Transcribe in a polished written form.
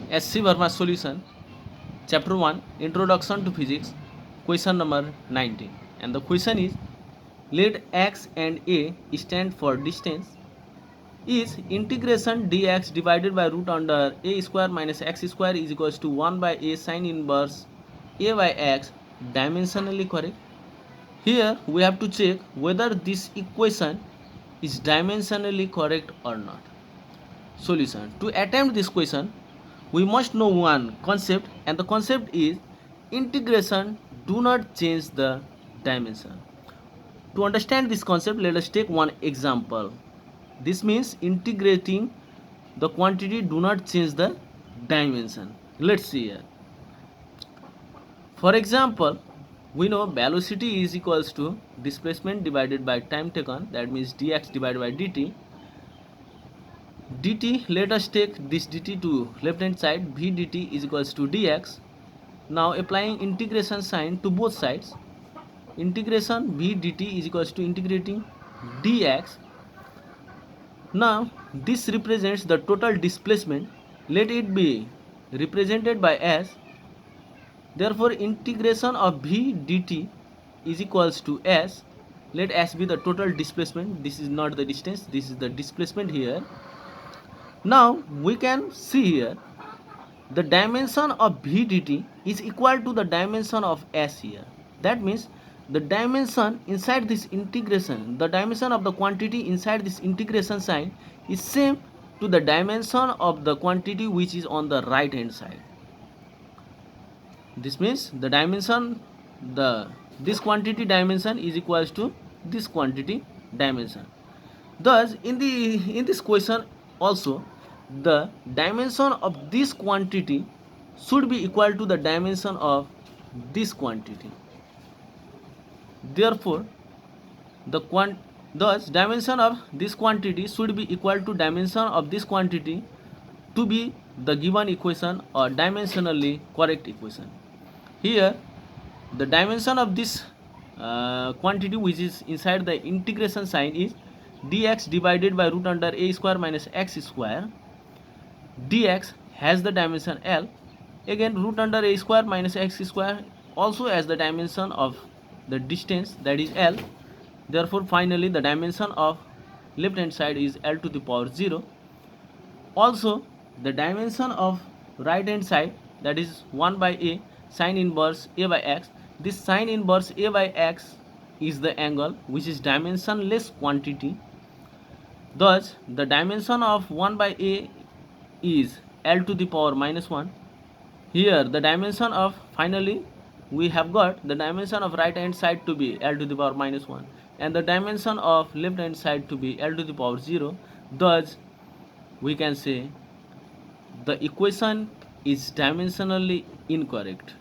SC Verma solution, chapter 1, Introduction to Physics, question number 19. And the question is, let x and a stand for distance. Is integration dx divided by root under a square minus x square is equals to 1 by a sine inverse a by x dimensionally correct? Here we have to check whether this equation is dimensionally correct or not. Solution. To attempt this question, we must know one concept, and the concept is integration do not change the dimension. To understand this concept, let us take one example. This means integrating the quantity do not change the dimension. Let's see here. For example, we know velocity is equals to displacement divided by time taken, that means dx divided by dt. Let us take this dt to left hand side, v dt is equals to dx. Now applying integration sign to both sides, integration v dt is equals to integrating dx. Now this represents the total displacement, let it be represented by s. Therefore integration of v dt is equals to s. Let s be the total displacement, this is not the distance, this is the displacement here. Now we can see here the dimension of v dt is equal to the dimension of s here. That means the dimension inside this integration, the dimension of the quantity inside this integration sign is same to the dimension of the quantity which is on the right hand side. This means the dimension, this quantity dimension is equals to this quantity dimension. Thus in this question also, the dimension of this quantity should be equal to the dimension of this quantity. Therefore thus dimension of this quantity should be equal to dimension of this quantity to be the given equation or dimensionally correct equation. Here the dimension of this quantity which is inside the integration sign is dx divided by root under a square minus x square. Dx has the dimension L. Again root under a square minus x square also has the dimension of the distance, that is L. Therefore finally the dimension of left hand side is L to the power 0. Also the dimension of right hand side, that is 1 by a sine inverse a by x. This sine inverse a by x is the angle which is dimensionless quantity. Thus the dimension of 1 by a is L to the power minus 1. Here the dimension of, finally we have got the dimension of right hand side to be L to the power minus 1 and the dimension of left hand side to be L to the power 0. Thus we can say the equation is dimensionally incorrect.